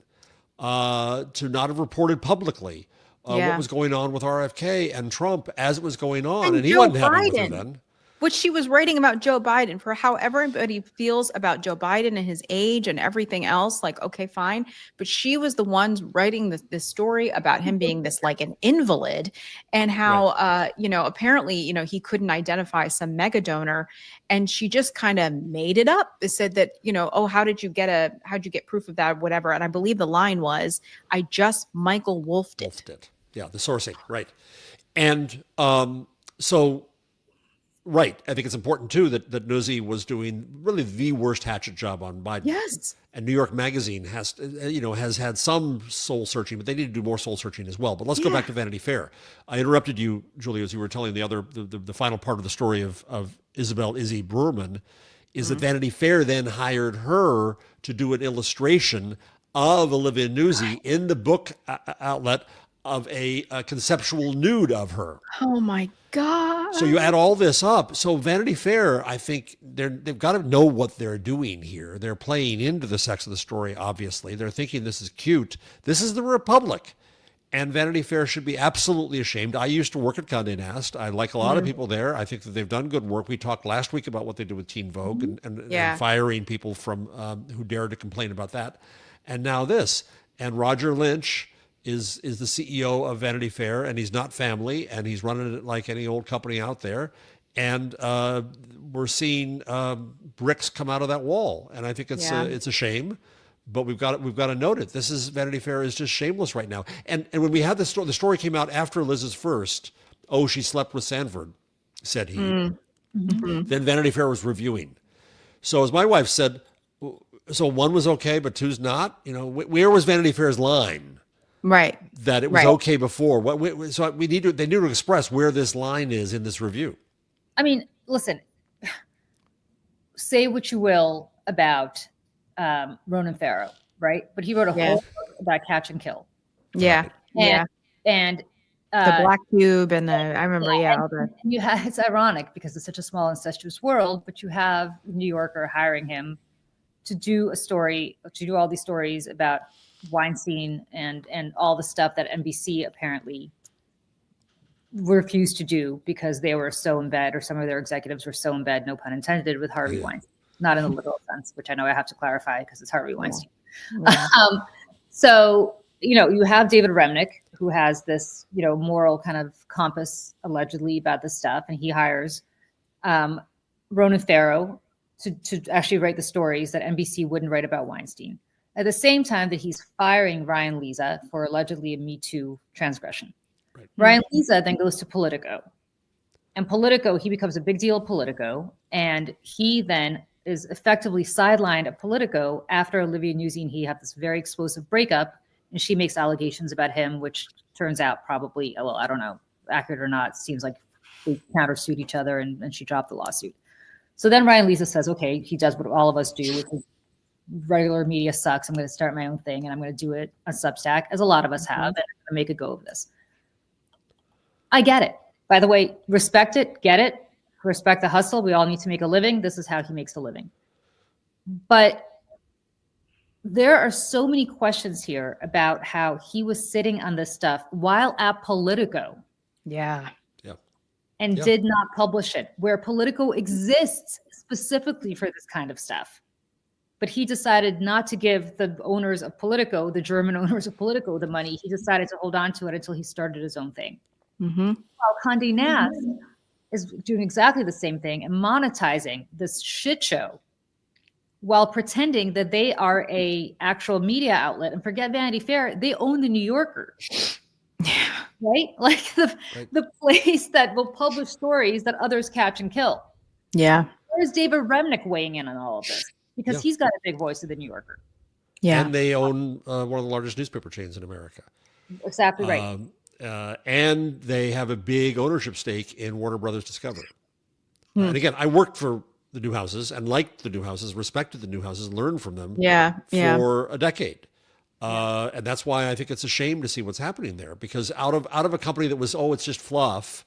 to not have reported publicly what was going on with RFK and Trump as it was going on, and he Joe wasn't having with her Biden. then. Which she was writing about Joe Biden, for however everybody feels about Joe Biden and his age and everything else. Like, okay, fine. But she was the one writing this story about him being this, like, an invalid, and how, apparently, he couldn't identify some mega donor. And she just kind of made it up. It said that, how'd you get proof of that or whatever. And I believe the line was, I just Michael Wolfed it. Yeah, the sourcing, right. And right. I think it's important, too, that Nuzzi was doing really the worst hatchet job on Biden. Yes. And New York Magazine has had some soul searching, but they need to do more soul searching as well. But let's go back to Vanity Fair. I interrupted you, Julie, as you were telling the final part of the story of Isabel Izzy Brewerman, is that Vanity Fair then hired her to do an illustration of Olivia Nuzzi in the book outlet of a conceptual nude of her. Oh my God. So you add all this up. So Vanity Fair, I think they've got to know what they're doing here. They're playing into the sex of the story, obviously. They're thinking this is cute. This is the Republic. And Vanity Fair should be absolutely ashamed. I used to work at Condé Nast. I like a lot of people there. I think that they've done good work. We talked last week about what they did with Teen Vogue and firing people from who dared to complain about that. And now this. And Roger Lynch is the CEO of Vanity Fair, and he's not family, and he's running it like any old company out there. And we're seeing bricks come out of that wall, and I think it's a shame. But we've got to note it. This is Vanity Fair is just shameless right now. And when we had the story came out after Liz's first. Oh, she slept with Sanford, said he. Mm-hmm. Then Vanity Fair was reviewing. So as my wife said, so one was okay, but two's not. Where was Vanity Fair's line? Right. that it was Right. okay before. So they need to express where this line is in this review. I mean, listen, say what you will about Ronan Farrow, right? But he wrote a Yeah. whole book about catch and kill. Yeah. Right. Yeah. And The black cube and I remember, all the. and you have, it's ironic because it's such a small incestuous world, but you have New Yorker hiring him to do all these stories about Weinstein and all the stuff that NBC apparently refused to do because they were so in bed, or some of their executives were so in bed, no pun intended, with Harvey Weinstein. Not in the literal sense, which I know I have to clarify because it's Harvey Weinstein. Yeah. So, you have David Remnick, who has this, moral kind of compass allegedly about this stuff. And he hires Ronan Farrow to actually write the stories that NBC wouldn't write about Weinstein. At the same time that he's firing Ryan Leza for allegedly a Me Too transgression. Right. Ryan Leza then goes to Politico. And Politico, he becomes a big deal at Politico. And he then is effectively sidelined at Politico after Olivia Nuzzi and he have this very explosive breakup. And she makes allegations about him, which turns out probably, well, I don't know, accurate or not, seems like they countersued each other and she dropped the lawsuit. So then Ryan Leza says, okay, he does what all of us do, which is regular media sucks. I'm going to start my own thing and I'm going to do it on Substack, as a lot of us have, and I'm going to make a go of this. I get it. By the way, respect it, get it, respect the hustle. We all need to make a living. This is how he makes a living. But there are so many questions here about how he was sitting on this stuff while at Politico. Yeah. And did not publish it, where Politico exists specifically for this kind of stuff. But he decided not to give the owners of Politico, the German owners of Politico, the money. He decided to hold on to it until he started his own thing. Mm-hmm. While Condé Nast is doing exactly the same thing and monetizing this shit show while pretending that they are a actual media outlet. And forget Vanity Fair, they own the New Yorker. Yeah. Right? Like the place that will publish stories that others catch and kill. Yeah. Where's David Remnick weighing in on all of this? Because he's got a big voice of the New Yorker. Yeah. And they own one of the largest newspaper chains in America. Exactly right. And they have a big ownership stake in Warner Brothers Discovery. And again, I worked for the Newhouses and liked the Newhouses, respected the Newhouses, learned from them for a decade. And that's why I think it's a shame to see what's happening there, because out of a company that was, it's just fluff,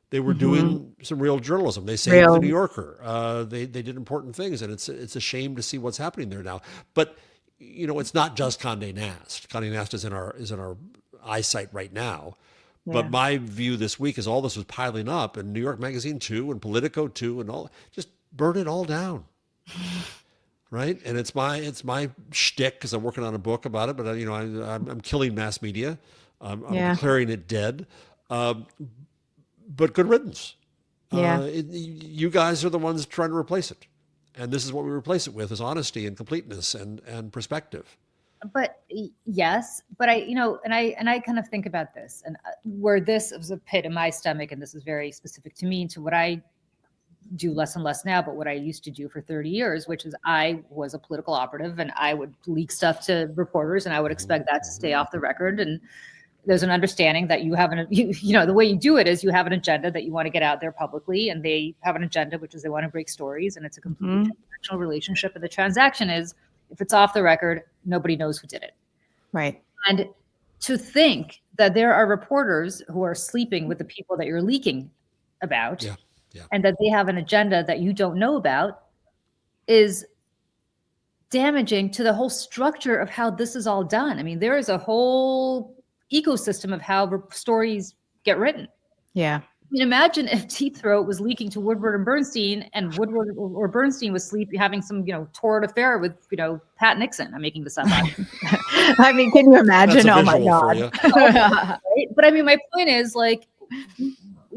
they were doing some real journalism. They saved the New Yorker. They did important things, and it's a shame to see what's happening there now. But it's not just Condé Nast. Condé Nast is in our eyesight right now. Yeah. But my view this week is all this was piling up, and New York Magazine too, and Politico too, and all, just burn it all down. Right, and it's my shtick because I'm working on a book about it. But I'm killing mass media. I'm declaring it dead. But good riddance. You guys are the ones trying to replace it, and this is what we replace it with: is honesty and completeness and perspective. But yes, but I kind of think about this, and where this was a pit in my stomach, and this is very specific to me, to what I do less and less now, but what I used to do for 30 years, which is I was a political operative and I would leak stuff to reporters and I would expect that to stay off the record. And there's an understanding that you have the way you do it is you have an agenda that you want to get out there publicly, and they have an agenda, which is they want to break stories, and it's a completely transactional relationship. And the transaction is, if it's off the record, nobody knows who did it. Right. And to think that there are reporters who are sleeping with the people that you're leaking about, and that they have an agenda that you don't know about, is damaging to the whole structure of how this is all done. I mean, there is a whole ecosystem of how stories get written. Yeah. I mean, imagine if Deep Throat was leaking to Woodward and Bernstein, and Woodward or Bernstein was having some, torrid affair with, Pat Nixon. I'm making this up. I mean, can you imagine? Oh my God. Right? But I mean, my point is, like,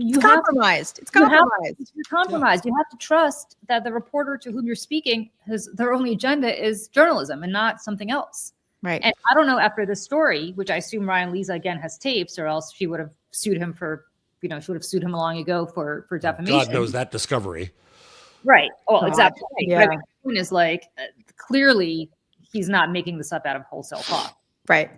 it's compromised. You're compromised. You have to trust that the reporter to whom you're speaking, their only agenda is journalism and not something else. Right. And I don't know, after this story, which I assume Ryan Leza again has tapes, or else she would have sued him for, she would have sued him long ago for defamation. God knows that discovery. Right. Well, exactly. Right. Yeah. But I mean, the point is, like, clearly he's not making this up out of wholesale talk. Right.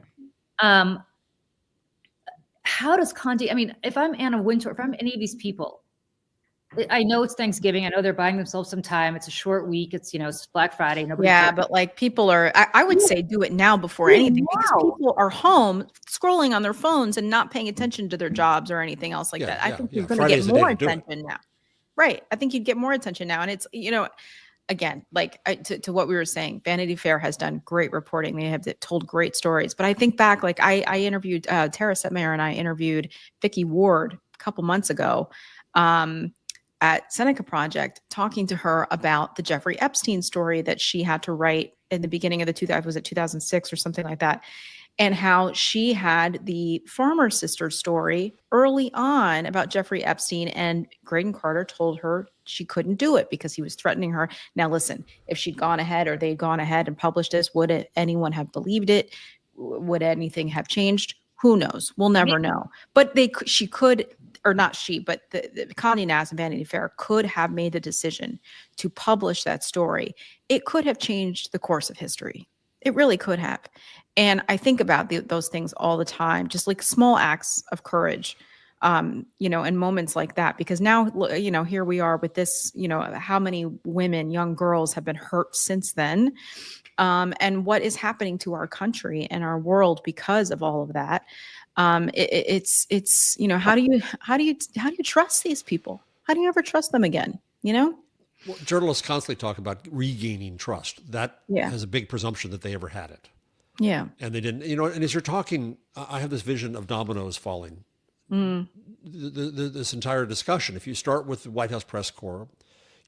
how does Conde, I mean, if I'm Anna Wintour, if I'm any of these people, I know it's Thanksgiving. I know they're buying themselves some time. It's a short week. It's, it's Black Friday. Nobody But like people are, I would say do it now before anything, because people are home scrolling on their phones and not paying attention to their jobs or anything else like that. I think you're going to get more attention now. Right. I think you'd get more attention now. And it's, again, like to what we were saying, Vanity Fair has done great reporting. They have told great stories. But I think back, like I interviewed Tara Setmayer, and I interviewed Vicki Ward a couple months ago at Seneca Project, talking to her about the Jeffrey Epstein story that she had to write in the beginning of the 2006 or something like that. And how she had the Farmer Sisters story early on about Jeffrey Epstein, and Graydon Carter told her she couldn't do it because he was threatening her. Now, listen, if she'd gone ahead, or they'd gone ahead and published this, would anyone have believed it? Would anything have changed? Who knows? We'll never know. But she could, or not she, but the Condé Nast and Vanity Fair could have made the decision to publish that story. It could have changed the course of history. It really could have. And I think about those things all the time, just like small acts of courage, in moments like that, because now, here we are with this, how many women, young girls have been hurt since then. And what is happening to our country and our world because of all of that. It's how do you trust these people? How do you ever trust them again? Well, journalists constantly talk about regaining trust. That has a big presumption that they ever had it. Yeah. And they didn't, and as you're talking, I have this vision of dominoes falling. This entire discussion, if you start with the White House press corps,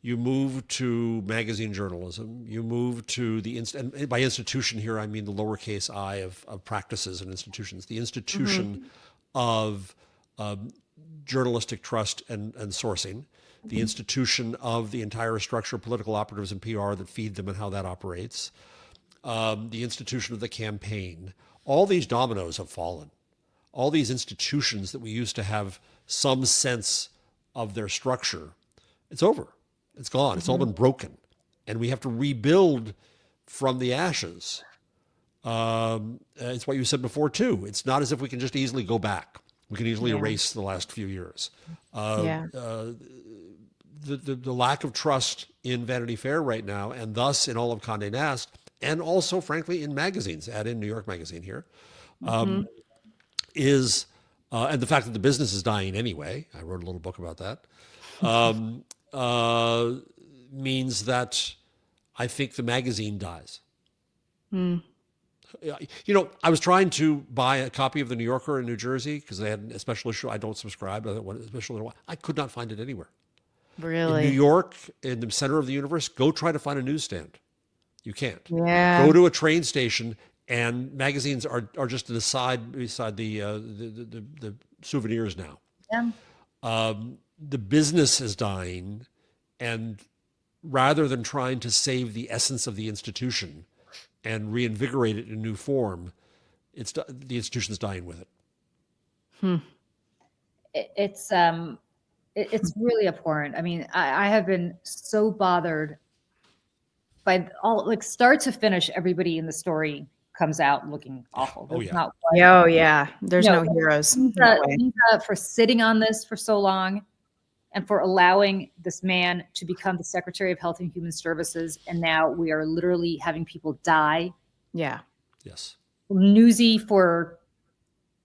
you move to magazine journalism, you move to and by institution here, I mean the lowercase I of practices and institutions, the institution of journalistic trust and sourcing, the institution of the entire structure of political operatives and PR that feed them and how that operates, the institution of the campaign. All these dominoes have fallen. All these institutions that we used to have some sense of their structure, it's over. It's gone. It's all been broken. And we have to rebuild from the ashes. It's what you said before, too. It's not as if we can just easily go back. We can easily erase the last few years. The lack of trust in Vanity Fair right now, and thus in all of Condé Nast, and also, frankly, in magazines, add in New York Magazine here, is, and the fact that the business is dying anyway, I wrote a little book about that, means that I think the magazine dies. I was trying to buy a copy of the New Yorker in New Jersey because they had a special issue. I don't subscribe. I could not find it anywhere. Really? In New York, in the center of the universe, go try to find a newsstand. You can't. Yeah. Go to a train station, and magazines are just an aside beside the souvenirs now. Yeah. The business is dying, and rather than trying to save the essence of the institution and reinvigorate it in a new form, the institution's dying with it. It's really abhorrent. I mean, I have been so bothered by all, like, start to finish, everybody in the story comes out looking awful. There's not one. There's no heroes. Lisa, for sitting on this for so long and for allowing this man to become the Secretary of Health and Human Services. And now we are literally having people die. Yeah. Yes. Newsy for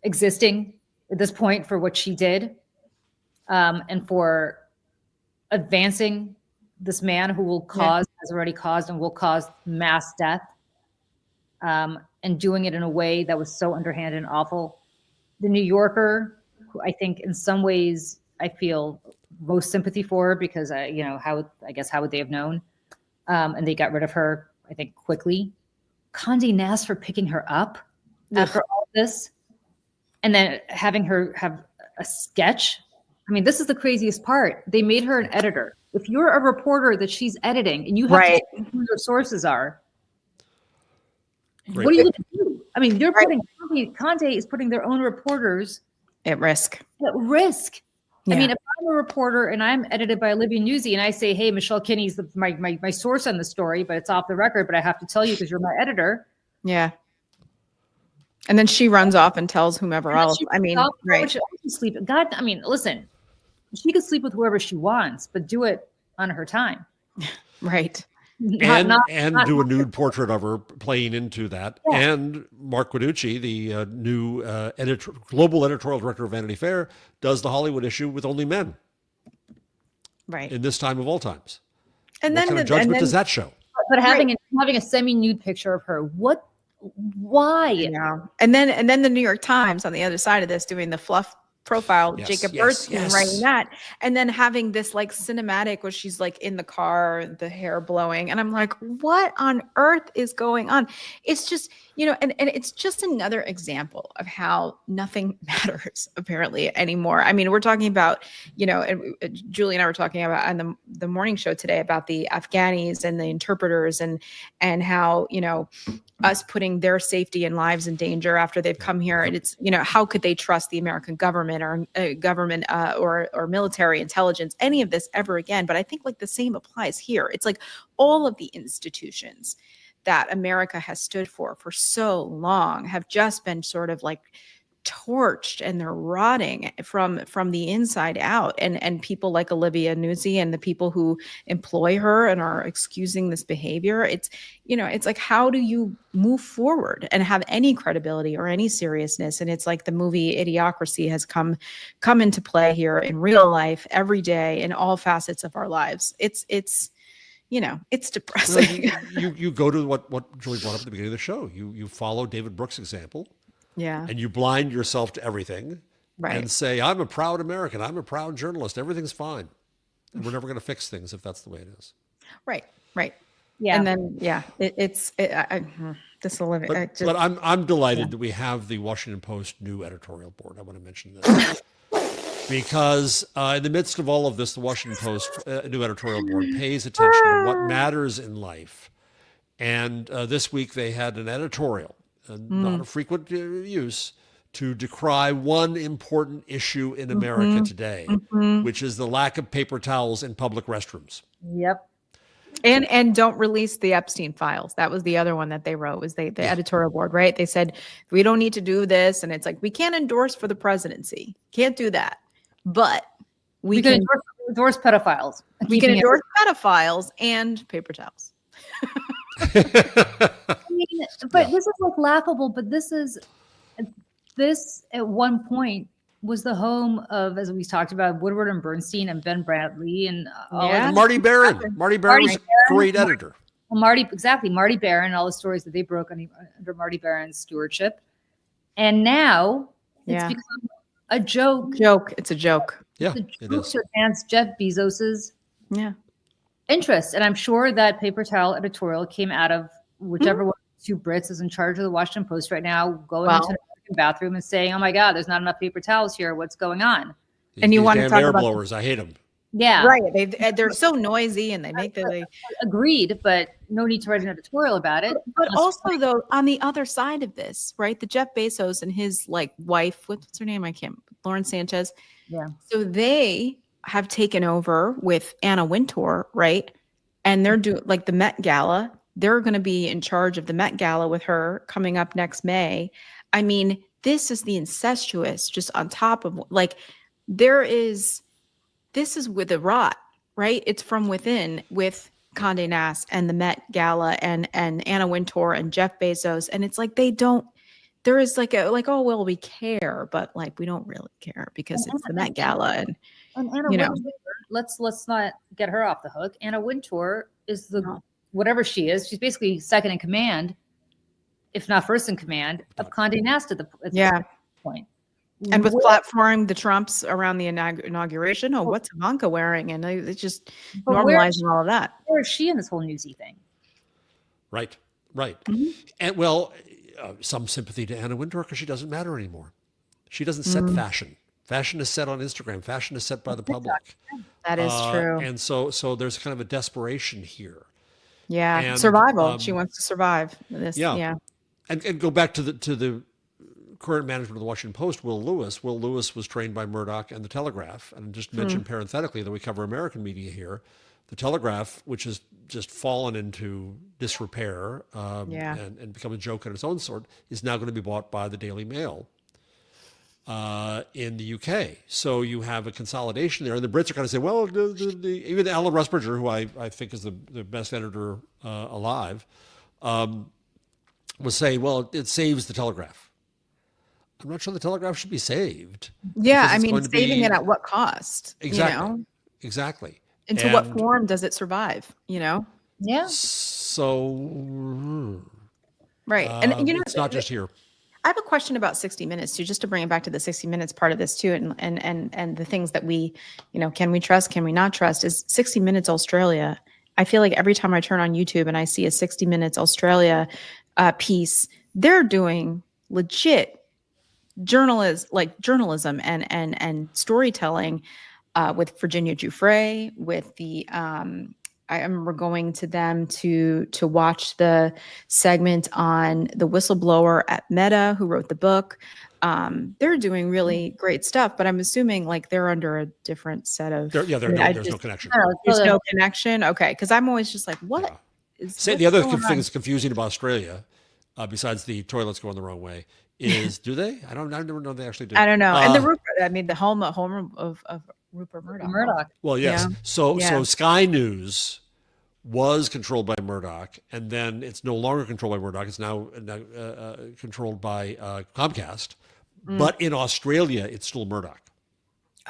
existing at this point for what she did, and for advancing this man who will cause, has already caused and will cause mass death, and doing it in a way that was so underhanded and awful. The New Yorker, who I think in some ways I feel most sympathy for, because how would they have known? And they got rid of her, I think, quickly. Condé Nast for picking her up after all this, and then having her have a sketch. I mean, this is the craziest part. They made her an editor. If you're a reporter that she's editing and you have to know who your sources are, what are you going to do? I mean, you're putting Condé is putting their own reporters at risk. Yeah. I mean, if I'm a reporter and I'm edited by Olivia Newsy and I say, hey, Michelle Kinney's my source on the story, but it's off the record, but I have to tell you because you're my editor. Yeah. And then she runs off and tells whomever else. She- I mean, why right. would she sleep? God, I mean, listen, she could sleep with whoever she wants, but do it on her time. Right. And do a nude portrait of her playing into that. Yeah. And Mark Guiducci, the new global editorial director of Vanity Fair, does the Hollywood issue with only men Right. in this time of all times. And What then kind of judgment does that show? But having a semi-nude picture of her, why? Yeah. And then the New York Times on the other side of this doing the fluff profile, Yes, Jacob yes, Bernstein yes. writing that, and then having this like cinematic where she's like in the car, the hair blowing, and I'm like, what on earth is going on? It's just, and it's just another example of how nothing matters apparently anymore. I mean, we're talking about, and Julie and I were talking about on the morning show today about the Afghanis and the interpreters and how, us putting their safety and lives in danger after they've come here. And it's, how could they trust the American government or or military intelligence, any of this ever again? But I think like the same applies here. It's like all of the institutions that America has stood for so long have just been sort of like torched, and they're rotting from the inside out. And people like Olivia Nuzzi and the people who employ her and are excusing this behavior, it's like, how do you move forward and have any credibility or any seriousness? And it's like the movie Idiocracy has come into play here in real life every day in all facets of our lives. It's depressing. Well, you go to what Julie brought up at the beginning of the show. You follow David Brooks' example. Yeah. And you blind yourself to everything. Right. And say, I'm a proud American. I'm a proud journalist. Everything's fine. And we're never going to fix things if that's the way it is. Right. Yeah. And then, this will live. But I'm delighted that we have the Washington Post new editorial board. I want to mention this. Because in the midst of all of this, the Washington Post new editorial board pays attention to what matters in life. And this week they had an editorial, not a frequent use, to decry one important issue in America today, which is the lack of paper towels in public restrooms. Yep. And don't release the Epstein files. That was the other one that they wrote, was the editorial board, right? They said, we don't need to do this. And it's like, we can't endorse for the presidency. Can't do that. But we can endorse pedophiles. We can endorse pedophiles and paper towels. I mean, but this is like laughable, but this at one point was the home of, as we talked about, Woodward and Bernstein and Ben Bradley and Marty Barron. Marty Barron was a great editor. Marty Barron, all the stories that they broke under Marty Barron's stewardship. And now it's become a joke. It's a joke. Yeah, it is. To advance Jeff Bezos's interest. And I'm sure that paper towel editorial came out of whichever one of the two Brits is in charge of the Washington Post right now, going into an American bathroom and saying, oh my God, there's not enough paper towels here. What's going on? And you want to talk air about blowers. I hate them. Yeah. Right. They're so noisy and they make agreed, but no need to write an editorial about it. But also though, on the other side of this, right, the Jeff Bezos and his wife, what's her name? Lauren Sanchez. Yeah. So they have taken over with Anna Wintour, right? And they're doing like the Met Gala. They're going to be in charge of the Met Gala with her coming up next May. I mean, this is the incestuous, just on top of this is with the rot, right? It's from within with Condé Nast and the Met Gala and Anna Wintour and Jeff Bezos. And it's like, there is oh, well, we care, but we don't really care because it's the Met Gala. And Anna Wintour, let's not get her off the hook. Anna Wintour is whatever she is. She's basically second in command, if not first in command, of Condé Nast at the point. And with platforming the Trumps around the inauguration, what's Ivanka wearing? And it's just normalizing all of that. Where is she in this whole newsy thing? Right. Mm-hmm. And some sympathy to Anna Wintour because she doesn't matter anymore. She doesn't set fashion. Fashion is set on Instagram. Fashion is set by the public. That is true. And so there's kind of a desperation here. Yeah, and, survival. She wants to survive. And go back to the current management of the Washington Post, Will Lewis. Will Lewis was trained by Murdoch and the Telegraph. And just mention parenthetically that we cover American media here. The Telegraph, which has just fallen into disrepair Yeah. and become a joke on its own sort, is now going to be bought by the Daily Mail in the UK. So you have a consolidation there. And the Brits are going to say, well, even Alan Rusbridger, who I think is the best editor alive, will say, well, it saves the Telegraph. I'm not sure the Telegraph should be saved. Yeah, because I it's mean, going to saving be- it at what cost? Exactly. You know? Exactly. Into what And form does it survive? You know? Yeah. So Right. And you know, it's not just here. I have a question about 60 Minutes too, just to bring it back to the 60 Minutes part of this too, and the things that we, you know, can we trust, can we not trust? Is 60 Minutes Australia? I feel like every time I turn on YouTube and I see a 60 Minutes Australia piece, they're doing legit journalism and storytelling with Virginia Giuffre, with the I remember going to them to watch the segment on the whistleblower at Meta who wrote the book. They're doing really great stuff, but I'm assuming like they're under a different set of. There's no connection. There's no connection. Okay, because I'm always just like, what Yeah. is Say, what's the other going thing on? that's confusing about Australia, besides the toilets going the wrong way, is do they? I never know they actually do. I don't know. And the Rupert, I mean, the home of Rupert Murdoch. Murdoch. Well, yes. Yeah. So Yeah. Sky News was controlled by Murdoch, and then it's no longer controlled by Murdoch. It's now controlled by Comcast. But in Australia, it's still Murdoch.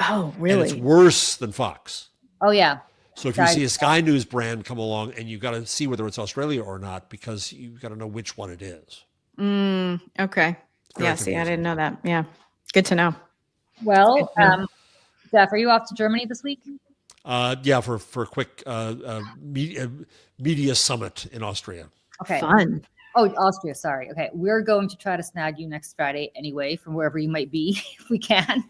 Oh, And really? it's worse than Fox. Oh yeah. So if you Guys. see a Sky News brand come along, and you've got to see whether it's Australia or not, because you've got to know which one it is. Okay. Very Yeah. See, I confusing. didn't know that. Yeah. Good to know. Well, Jeff, are you off to Germany this week? Yeah, for a quick media summit in Austria. Okay. Fun. Oh, Austria. Sorry. Okay. We're going to try to snag you next Friday anyway, from wherever you might be, if we can.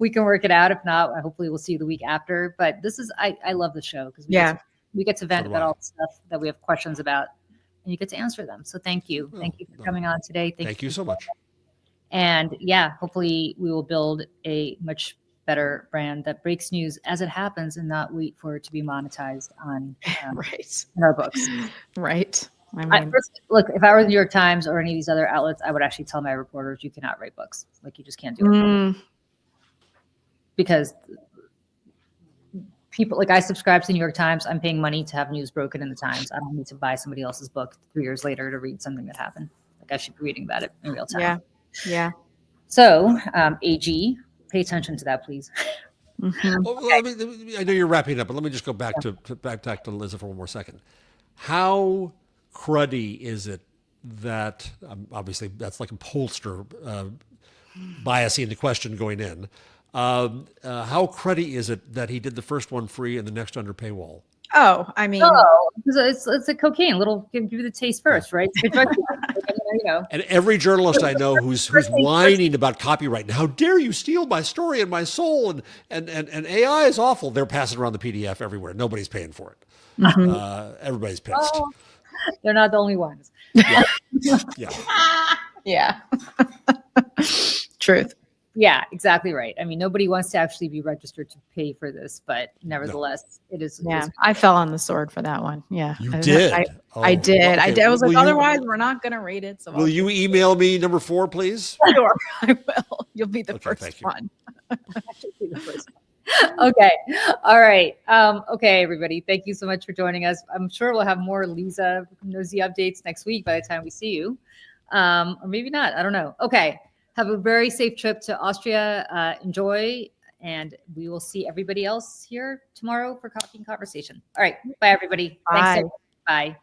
We can work it out. If not, hopefully we'll see you the week after. But this is, I love the show because we get to vent do about I. all the stuff that we have questions about, and you get to answer them. So thank you. Thank you for coming on today. Thank you so much. And yeah, hopefully we will build a much better brand that breaks news as it happens and not wait for it to be monetized on Right. in our books. Right. I mean, Look, if I were the New York Times or any of these other outlets, I would actually tell my reporters, you cannot write books. Like you just can't do it. Because people, like I subscribe to the New York Times. I'm paying money to have news broken in the Times. I don't need to buy somebody else's book 3 years later to read something that happened. Like I should be reading about it in real time. yeah. Yeah. So, AG, pay attention to that, please. Mhm. Well, I know you're wrapping up, but let me just go back to Liza for one more second. How cruddy is it that obviously that's like a pollster biasing the question going in? How cruddy is it that he did the first one free and the next under paywall? Oh, I mean, It's a cocaine. Give you the taste first, right? It's a drug you know. And every journalist I know who's whining about copyright and how dare you steal my story and my soul and AI is awful. They're passing around the PDF everywhere. Nobody's paying for it. Everybody's pissed. Oh, they're not the only ones. Yeah. yeah. Truth. Yeah, exactly right. I mean, nobody wants to actually be registered to pay for this, but nevertheless, it is. Yeah. I fell on the sword for that one. Yeah. You did. I did. Okay. I was like, Will you- otherwise, we're not going to rate it. So Will you email me number 4, please? Sure, I will. You'll be the Okay, first thank you. one. Okay. All right. Okay, everybody. Thank you so much for joining us. I'm sure we'll have more Lisa nosy updates next week by the time we see you. Or maybe not. I don't know. Okay. Have a very safe trip to Austria. Enjoy. And we will see everybody else here tomorrow for Coffee and Conversation. All right. Bye, everybody. Bye. Thanks. Bye.